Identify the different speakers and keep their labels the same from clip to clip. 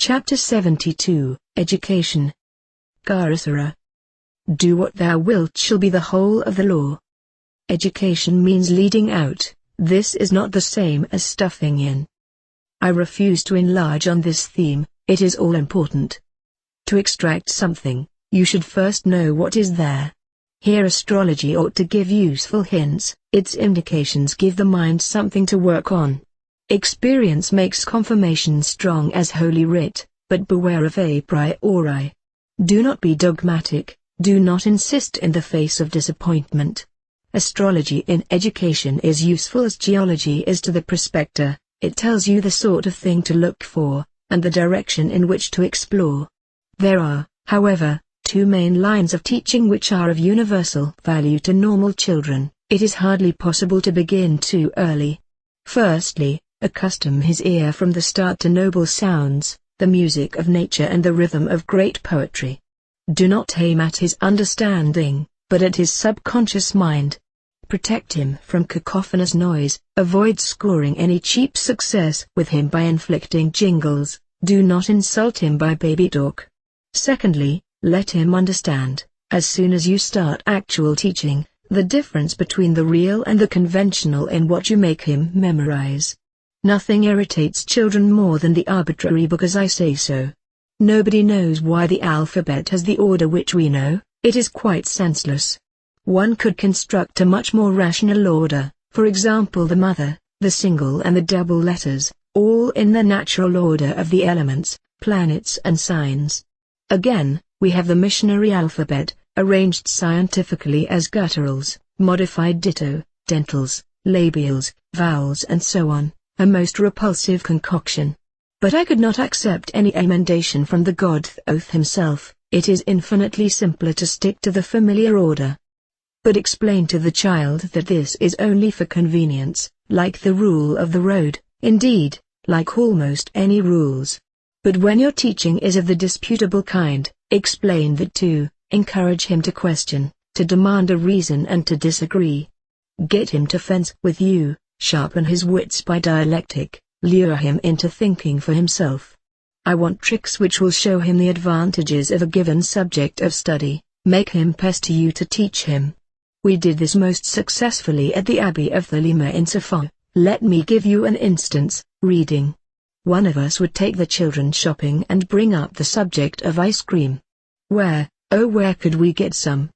Speaker 1: Chapter 72, Education. Karasara. Do what thou wilt shall be the whole of the law. Education means leading out, this is not the same as stuffing in. I refuse to enlarge on this theme, it is all important. To extract something, you should first know what is there. Here astrology ought to give useful hints, its indications give the mind something to work on. Experience makes confirmation strong as Holy Writ, but beware of a priori. Do not be dogmatic, do not insist in the face of disappointment. Astrology in education is useful as geology is to the prospector, it tells you the sort of thing to look for, and the direction in which to explore. There are, however, two main lines of teaching which are of universal value to normal children. It is hardly possible to begin too early. Firstly, accustom his ear from the start to noble sounds, the music of nature and the rhythm of great poetry. Do not aim at his understanding, but at his subconscious mind. Protect him from cacophonous noise, avoid scoring any cheap success with him by inflicting jingles, do not insult him by baby talk. Secondly, let him understand, as soon as you start actual teaching, the difference between the real and the conventional in what you make him memorize. Nothing irritates children more than the arbitrary because I say so. Nobody knows why the alphabet has the order which we know, it is quite senseless. One could construct a much more rational order, for example the mother, the single and the double letters, all in the natural order of the elements, planets and signs. Again, we have the missionary alphabet, arranged scientifically as gutturals, modified ditto, dentals, labials, vowels and so on. A most repulsive concoction. But I could not accept any emendation from the God Thoth himself, it is infinitely simpler to stick to the familiar order. But explain to the child that this is only for convenience, like the rule of the road, indeed, like almost any rules. But when your teaching is of the disputable kind, explain that too, encourage him to question, to demand a reason and to disagree. Get him to fence with you. Sharpen his wits by dialectic, lure him into thinking for himself. I want tricks which will show him the advantages of a given subject of study, make him pester you to teach him. We did this most successfully at the Abbey of Thelema in Suffolk. Let me give you an instance, reading. One of us would take the children shopping and bring up the subject of ice cream. Where, oh where could we get some?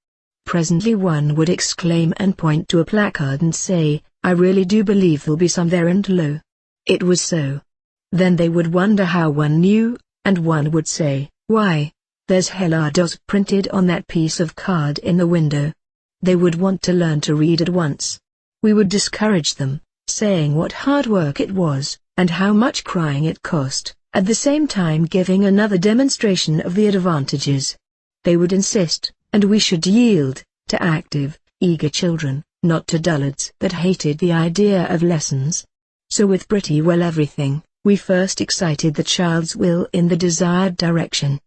Speaker 1: Presently one would exclaim and point to a placard and say, I really do believe there'll be some there, and lo, it was so. Then they would wonder how one knew, and one would say, why, there's Helados printed on that piece of card in the window. They would want to learn to read at once. We would discourage them, saying what hard work it was, and how much crying it cost, at the same time giving another demonstration of the advantages. They would insist, and we should yield, to active, eager children, not to dullards that hated the idea of lessons. So with pretty well everything, we first excited the child's will in the desired direction.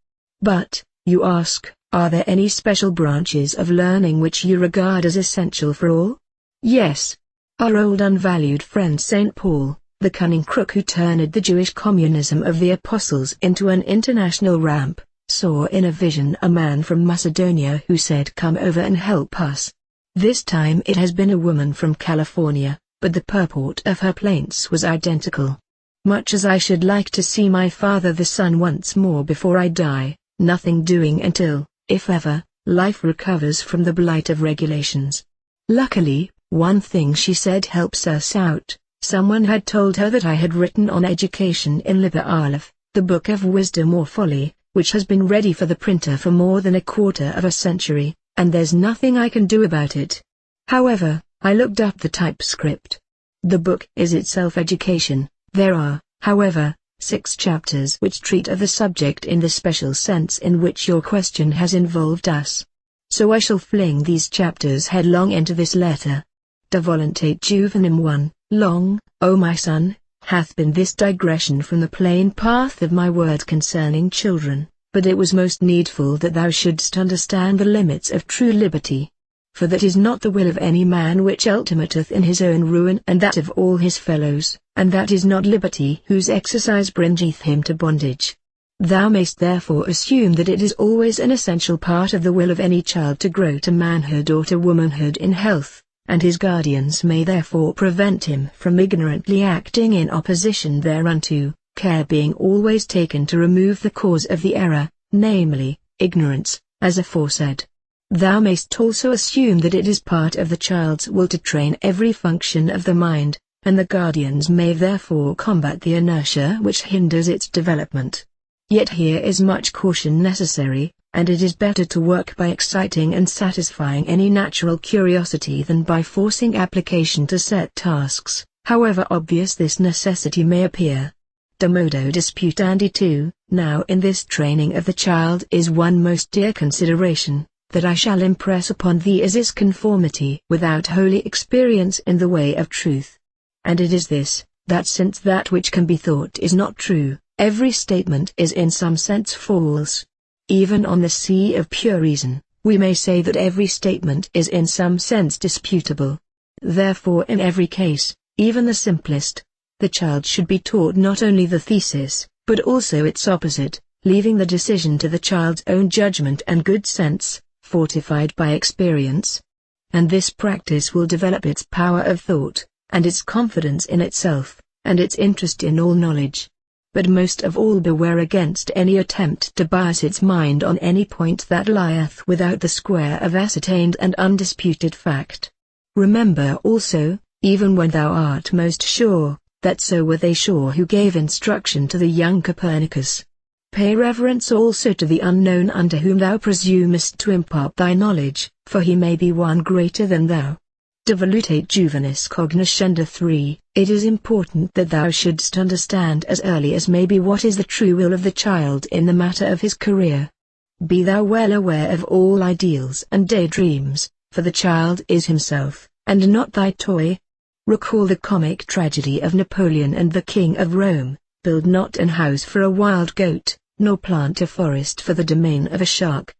Speaker 1: But, you ask, are there any special branches of learning which you regard as essential for all? Yes. Our old unvalued friend St. Paul, the cunning crook who turned the Jewish communism of the apostles into an international ramp, saw in a vision a man from Macedonia who said, come over and help us. This time it has been a woman from California, but the purport of her plaints was identical. Much as I should like to see my father the sun once more before I die, nothing doing until, if ever, life recovers from the blight of regulations. Luckily, one thing she said helps us out. Someone had told her that I had written on education in Liber Aleph, the book of wisdom or folly, which has been ready for the printer for more than a quarter of a century, and there's nothing I can do about it. However, I looked up the typescript. The book is itself education. There are, however, 6 chapters which treat of the subject in the special sense in which your question has involved us. So I shall fling these chapters headlong into this letter. De voluntate juvenem 1, long, O my son, hath been this digression from the plain path of my word concerning children, but it was most needful that thou shouldst understand the limits of true liberty. For that is not the will of any man which ultimateth in his own ruin and that of all his fellows, and that is not liberty whose exercise bringeth him to bondage. Thou mayst therefore assume that it is always an essential part of the will of any child to grow to manhood or to womanhood in health, and his guardians may therefore prevent him from ignorantly acting in opposition thereunto, care being always taken to remove the cause of the error, namely, ignorance, as aforesaid. Thou mayst also assume that it is part of the child's will to train every function of the mind, and the guardians may therefore combat the inertia which hinders its development. Yet here is much caution necessary, and it is better to work by exciting and satisfying any natural curiosity than by forcing application to set tasks, however obvious this necessity may appear. De modo disputandi 2, now in this training of the child is one most dear consideration, that I shall impress upon thee is his conformity without holy experience in the way of truth. And it is this, that since that which can be thought is not true, every statement is in some sense false. Even on the sea of pure reason, we may say that every statement is in some sense disputable. Therefore in every case, even the simplest, the child should be taught not only the thesis, but also its opposite, leaving the decision to the child's own judgment and good sense, fortified by experience. And this practice will develop its power of thought, and its confidence in itself, and its interest in all knowledge. But most of all beware against any attempt to bias its mind on any point that lieth without the square of ascertained and undisputed fact. Remember also, even when thou art most sure, that so were they sure who gave instruction to the young Copernicus. Pay reverence also to the unknown unto whom thou presumest to impart thy knowledge, for he may be one greater than thou. De Volute Juvenis Cognoscenda 3, it is important that thou shouldst understand as early as may be what is the true will of the child in the matter of his career. Be thou well aware of all ideals and daydreams, for the child is himself, and not thy toy. Recall the comic tragedy of Napoleon and the King of Rome, build not an house for a wild goat, nor plant a forest for the domain of a shark.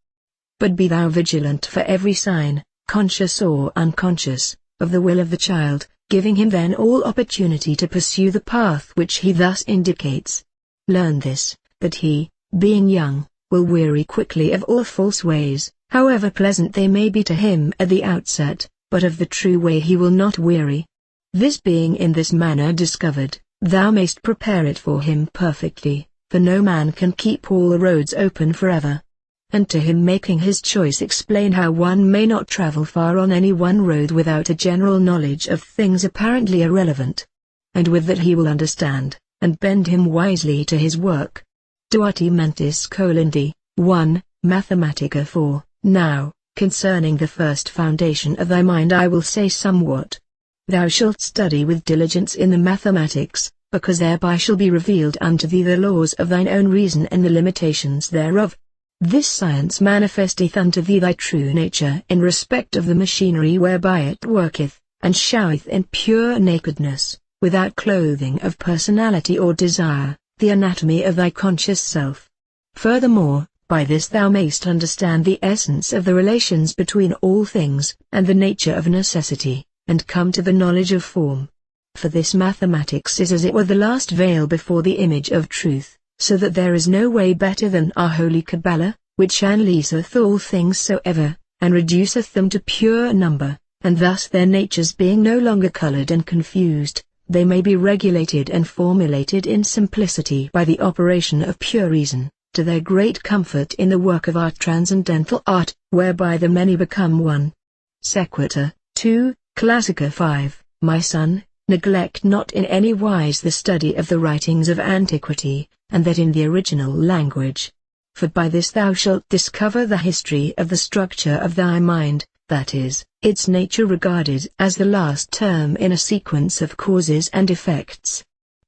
Speaker 1: But be thou vigilant for every sign, conscious or unconscious, of the will of the child, giving him then all opportunity to pursue the path which he thus indicates. Learn this, that he, being young, will weary quickly of all false ways, however pleasant they may be to him at the outset, but of the true way he will not weary. This being in this manner discovered, thou mayst prepare it for him perfectly, for no man can keep all the roads open forever. And to him making his choice explain how one may not travel far on any one road without a general knowledge of things apparently irrelevant. And with that he will understand, and bend him wisely to his work. Duarte Mentis Colindi, 1, Mathematica 4. Now, concerning the first foundation of thy mind I will say somewhat. Thou shalt study with diligence in the mathematics, because thereby shall be revealed unto thee the laws of thine own reason and the limitations thereof. This science manifesteth unto thee thy true nature in respect of the machinery whereby it worketh, and showeth in pure nakedness, without clothing of personality or desire, the anatomy of thy conscious self. Furthermore, by this thou mayst understand the essence of the relations between all things, and the nature of necessity, and come to the knowledge of form. For this mathematics is as it were the last veil before the image of truth. So that there is no way better than our holy Kabbalah, which analyseth all things soever, and reduceth them to pure number, and thus their natures being no longer coloured and confused, they may be regulated and formulated in simplicity by the operation of pure reason, to their great comfort in the work of our transcendental art, whereby the many become one. Sequitur, 2, Classica 5, my son, neglect not in any wise the study of the writings of antiquity, and that in the original language. For by this thou shalt discover the history of the structure of thy mind, that is, its nature regarded as the last term in a sequence of causes and effects.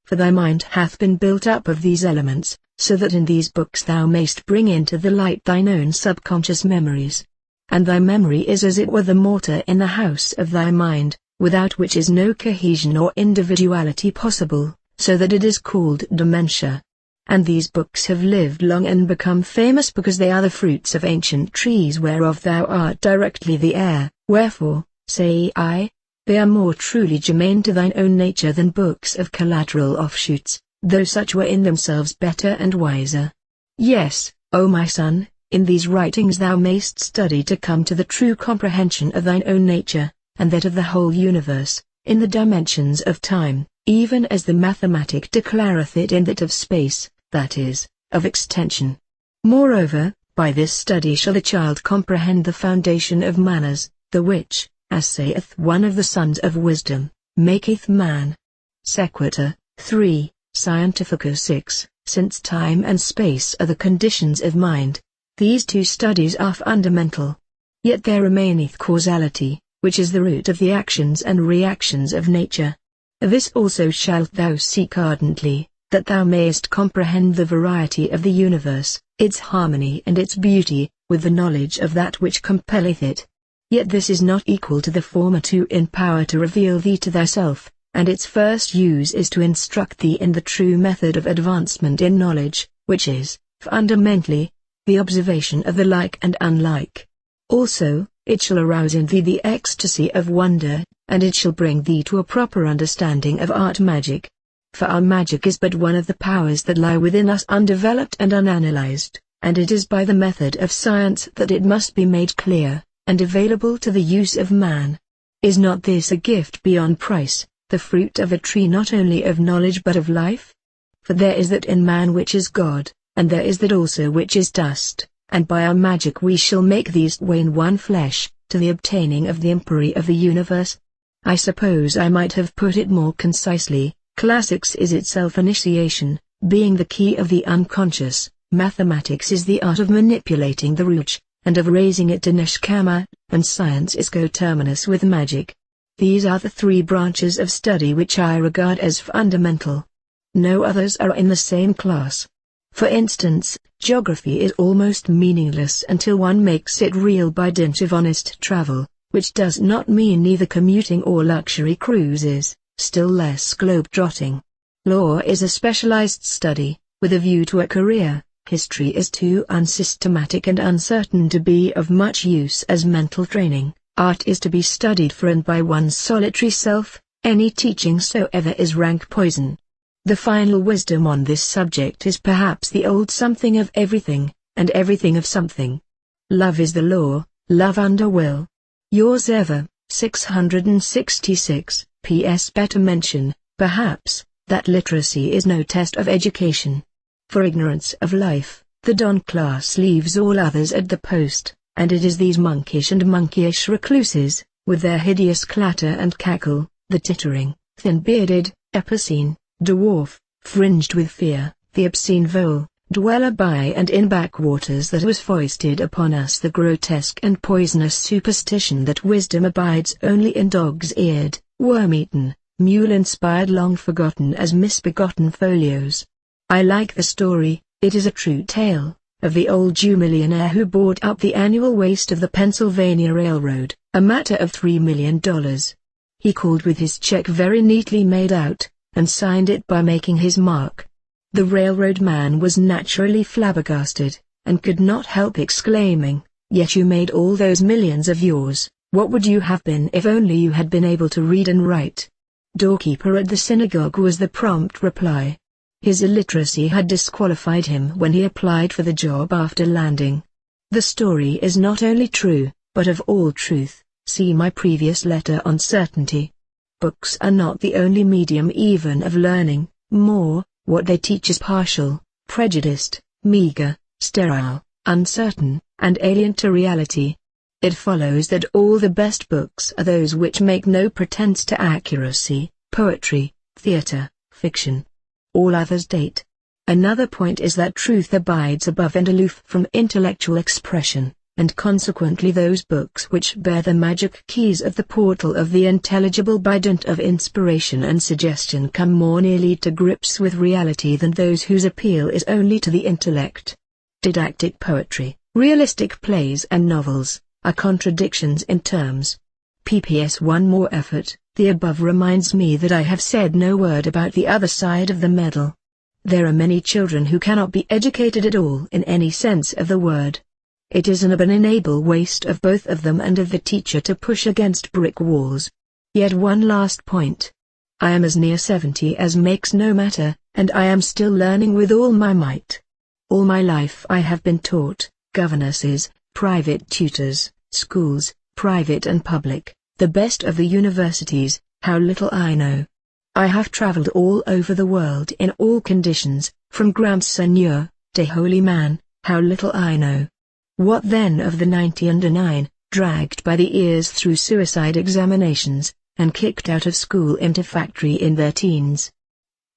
Speaker 1: For thy mind hath been built up of these elements, so that in these books thou mayst bring into the light thine own subconscious memories. And thy memory is as it were the mortar in the house of thy mind, without which is no cohesion or individuality possible, so that it is called dementia. And these books have lived long and become famous because they are the fruits of ancient trees whereof thou art directly the heir, wherefore, say I, they are more truly germane to thine own nature than books of collateral offshoots, though such were in themselves better and wiser. Yes, O my son, in these writings thou mayst study to come to the true comprehension of thine own nature, and that of the whole universe, in the dimensions of time, even as the mathematic declareth it in that of space, that is, of extension. Moreover, by this study shall the child comprehend the foundation of manners, the which, as saith one of the sons of wisdom, maketh man. Sequitur, 3, Scientifica 6, since time and space are the conditions of mind. These two studies are fundamental. Yet there remaineth causality, which is the root of the actions and reactions of nature. This also shalt thou seek ardently, that thou mayest comprehend the variety of the universe, its harmony and its beauty, with the knowledge of that which compelleth it. Yet this is not equal to the former two in power to reveal thee to thyself, and its first use is to instruct thee in the true method of advancement in knowledge, which is, fundamentally, the observation of the like and unlike. Also, it shall arouse in thee the ecstasy of wonder, and it shall bring thee to a proper understanding of art magic. For our magic is but one of the powers that lie within us undeveloped and unanalyzed, and it is by the method of science that it must be made clear, and available to the use of man. Is not this a gift beyond price, the fruit of a tree not only of knowledge but of life? For there is that in man which is God, and there is that also which is dust, and by our magic we shall make these twain one flesh, to the obtaining of the empery of the universe. I suppose I might have put it more concisely. Classics is itself initiation, being the key of the unconscious. Mathematics is the art of manipulating the Ruch, and of raising it to Neshkama, and science is coterminous with magic. These are the three branches of study which I regard as fundamental. No others are in the same class. For instance, geography is almost meaningless until one makes it real by dint of honest travel, which does not mean neither commuting or luxury cruises, still less globe-trotting. Law is a specialized study, with a view to a career. History is too unsystematic and uncertain to be of much use as mental training. Art is to be studied for and by one's solitary self. Any teaching soever is rank poison. The final wisdom on this subject is perhaps the old something of everything, and everything of something. Love is the law, love under will. Yours ever, 666. P.S. Better mention, perhaps, that literacy is no test of education. For ignorance of life, the Don class leaves all others at the post, and it is these monkish and monkeyish recluses, with their hideous clatter and cackle, the tittering, thin-bearded, epicene, dwarf, fringed with fear, the obscene vole, dweller by and in backwaters that was foisted upon us the grotesque and poisonous superstition that wisdom abides only in dog's-eared, worm-eaten, mule-inspired long-forgotten as misbegotten folios. I like the story, it is a true tale, of the old Jew millionaire who bought up the annual waste of the Pennsylvania Railroad, a matter of $3 million. He called with his check very neatly made out, and signed it by making his mark. The railroad man was naturally flabbergasted, and could not help exclaiming, "Yet you made all those millions of yours, what would you have been if only you had been able to read and write?" "Doorkeeper at the synagogue," was the prompt reply. His illiteracy had disqualified him when he applied for the job after landing. The story is not only true, but of all truth. See my previous letter on certainty. Books are not the only medium even of learning. More, what they teach is partial, prejudiced, meager, sterile, uncertain, and alien to reality. It follows that all the best books are those which make no pretense to accuracy: poetry, theater, fiction. All others date. Another point is that truth abides above and aloof from intellectual expression, and consequently those books which bear the magic keys of the portal of the intelligible by dint of inspiration and suggestion come more nearly to grips with reality than those whose appeal is only to the intellect. Didactic poetry, realistic plays and novels, are contradictions in terms. P.P.S. One more effort. The above reminds me that I have said no word about the other side of the medal. There are many children who cannot be educated at all in any sense of the word. It is an abominable waste of both of them and of the teacher to push against brick walls. Yet one last point. I am as near 70 as makes no matter, and I am still learning with all my might. All my life I have been taught, governesses, private tutors, schools, private and public, the best of the universities, how little I know. I have traveled all over the world in all conditions, from Grand Seigneur to holy man, how little I know. What then of the 99, dragged by the ears through suicide examinations, and kicked out of school into factory in their teens?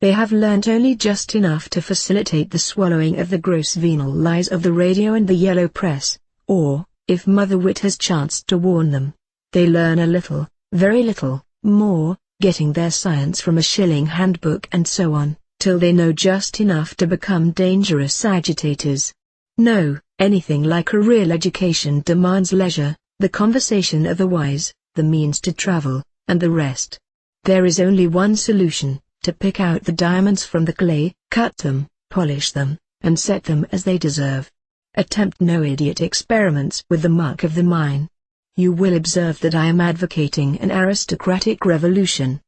Speaker 1: They have learnt only just enough to facilitate the swallowing of the gross venal lies of the radio and the yellow press, or, if Mother Wit has chanced to warn them, they learn a little, very little, more, getting their science from a shilling handbook and so on, till they know just enough to become dangerous agitators. No, anything like a real education demands leisure, the conversation of the wise, the means to travel, and the rest. There is only one solution, to pick out the diamonds from the clay, cut them, polish them, and set them as they deserve. Attempt no idiot experiments with the muck of the mine. You will observe that I am advocating an aristocratic revolution.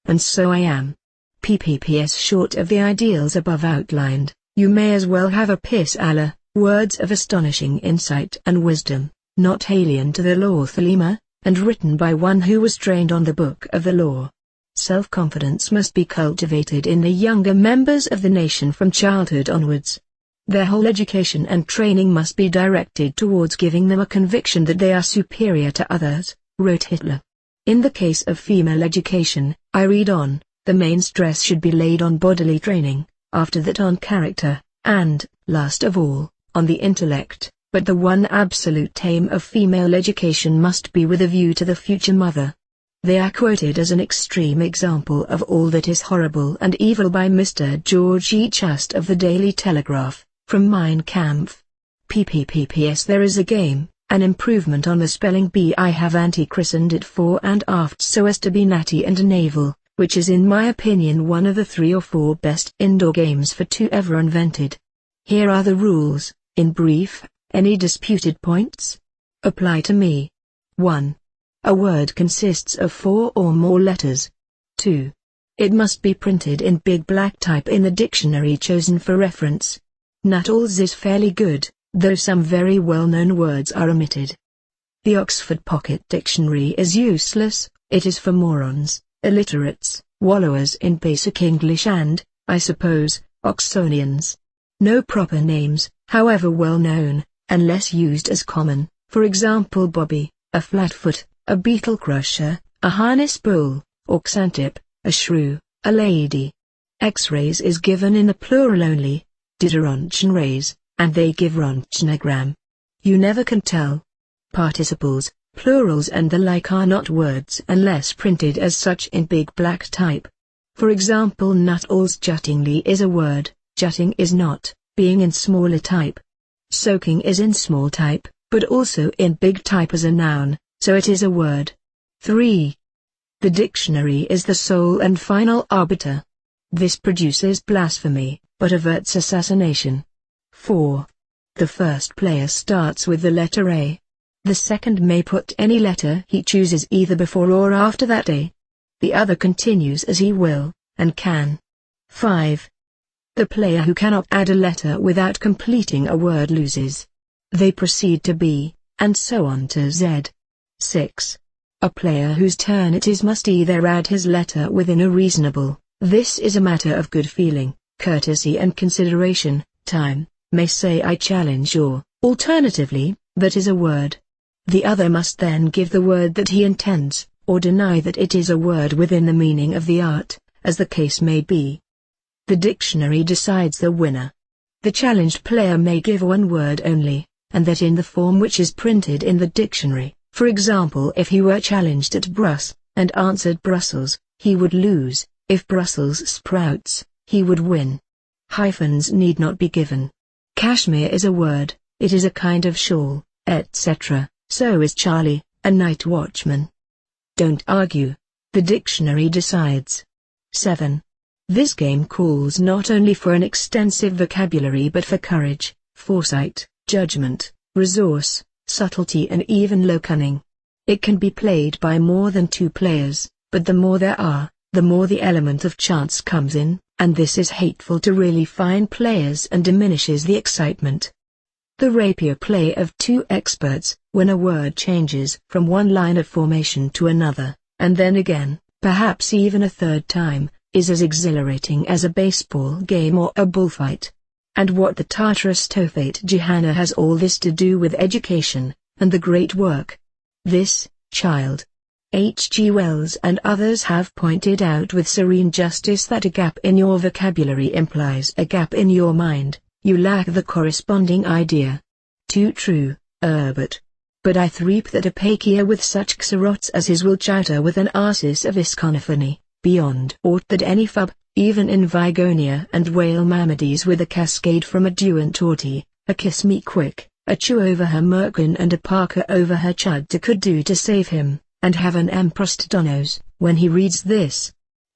Speaker 1: And so I am. PPPS short of the ideals above outlined, you may as well have a piss Allah, words of astonishing insight and wisdom, not alien to the law Thelema, and written by one who was trained on the book of the law. Self-confidence must be cultivated in the younger members of the nation from childhood onwards. Their whole education and training must be directed towards giving them a conviction that they are superior to others, wrote Hitler. In the case of female education, I read on, the main stress should be laid on bodily training, after that on character, and, last of all, on the intellect, but the one absolute aim of female education must be with a view to the future mother. They are quoted as an extreme example of all that is horrible and evil by Mr. George E. Chast of the Daily Telegraph, from Mein Kampf. PPPS There is a game, an improvement on the spelling bee. I have anti-christened it fore and aft so as to be natty and naval, which is in my opinion one of the 3 or 4 best indoor games for 2 ever invented. Here are the rules, in brief. Any disputed points? Apply to me. 1. A word consists of 4 or more letters. 2. It must be printed in big black type in the dictionary chosen for reference. Nuttall's is fairly good, though some very well-known words are omitted. The Oxford Pocket Dictionary is useless, it is for morons, illiterates, wallowers in basic English and, I suppose, Oxonians. No proper names, however well known, unless used as common, for example Bobby, a flatfoot, a beetle crusher, a harness bull, or xantip, a shrew, a lady. X-rays is given in the plural only, did a Rontgen rays, and they give Rontgenagram. You never can tell. Participles, plurals and the like are not words unless printed as such in big black type. For example Nuttall's juttingly is a word, jutting is not, being in smaller type. Soaking is in small type, but also in big type as a noun, so it is a word. 3. The dictionary is the sole and final arbiter. This produces blasphemy, but averts assassination. 4. The first player starts with the letter A. The second may put any letter he chooses either before or after that A. The other continues as he will, and can. 5. The player who cannot add a letter without completing a word loses. They proceed to B, and so on to Z. 6. A player whose turn it is must either add his letter within a reasonable, this is a matter of good feeling, courtesy and consideration, time, may say I challenge or, alternatively, that is a word. The other must then give the word that he intends, or deny that it is a word within the meaning of the art, as the case may be. The dictionary decides the winner. The challenged player may give one word only, and that in the form which is printed in the dictionary. For example, if he were challenged at Brus, and answered Brussels, he would lose. If Brussels sprouts, he would win. Hyphens need not be given. Cashmere is a word, it is a kind of shawl, etc., so is Charlie, a night watchman. Don't argue. The dictionary decides. 7. This game calls not only for an extensive vocabulary but for courage, foresight, judgment, resource, subtlety and even low cunning. It can be played by more than 2 players, but the more there are, the more the element of chance comes in, and this is hateful to really fine players and diminishes the excitement. The rapier play of two experts, when a word changes from one line of formation to another, and then again, perhaps even a third time, is as exhilarating as a baseball game or a bullfight. And what the Tartarus Tophet Johanna has all this to do with education, and the great work? This, child. H.G. Wells and others have pointed out with serene justice that a gap in your vocabulary implies a gap in your mind. You lack the corresponding idea. Too true, Herbert. But I threep that a Pakia with such xerots as his will chowder with an arsis of iskonophony, beyond aught that any fub, even in Vigonia and Whale Mammades with a cascade from a Duant Torty, a kiss me quick, a chew over her merkin and a parka over her chudda could do to save him, and have an emprostodonos, when he reads this.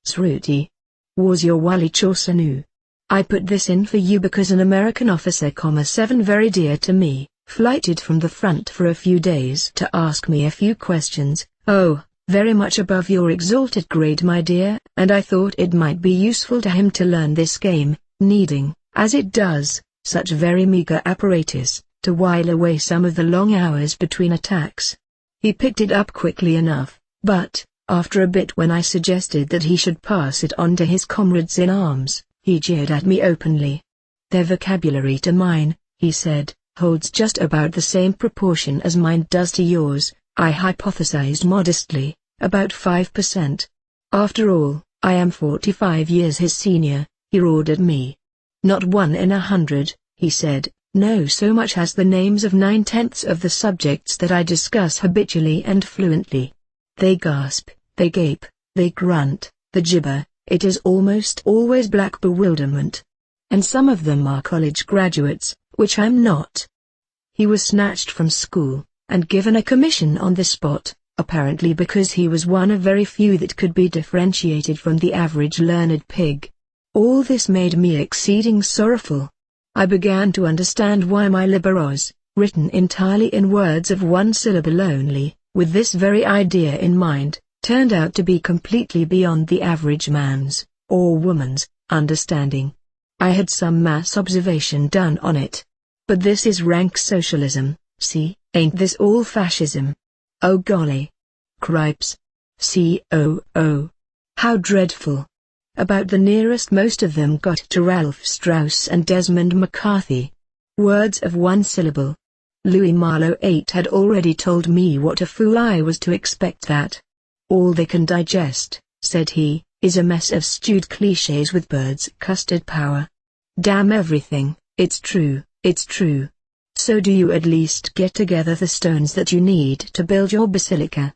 Speaker 1: Sruti. Was your wali chorsanu? I put this in for you because an American officer, 7 very dear to me, flighted from the front for a few days to ask me a few questions, very much above your exalted grade my dear, and I thought it might be useful to him to learn this game, needing, as it does, such very meager apparatus, to while away some of the long hours between attacks. He picked it up quickly enough, but, after a bit when I suggested that he should pass it on to his comrades in arms, he jeered at me openly. Their vocabulary to mine, he said, holds just about the same proportion as mine does to yours, I hypothesized modestly, about 5%. After all, I am 45 years his senior, he roared at me. Not 1 in 100, he said, know so much as the names of 9/10 of the subjects that I discuss habitually and fluently. They gasp, they gape, they grunt, they gibber. It is almost always black bewilderment. And some of them are college graduates, which I'm not. He was snatched from school, and given a commission on the spot, apparently because he was one of very few that could be differentiated from the average learned pig. All this made me exceeding sorrowful. I began to understand why my liberos, written entirely in words of one syllable only, with this very idea in mind, turned out to be completely beyond the average man's, or woman's, understanding. I had some mass observation done on it. But this is rank socialism, see, ain't this all fascism? Oh golly. Cripes. C.O.O. How dreadful. About the nearest most of them got to Ralph Strauss and Desmond McCarthy. Words of one syllable. Louis Marlowe 8 had already told me what a fool I was to expect that. All they can digest, said he, is a mess of stewed clichés with bird's custard power. Damn everything, it's true, it's true. So do you at least get together the stones that you need to build your basilica.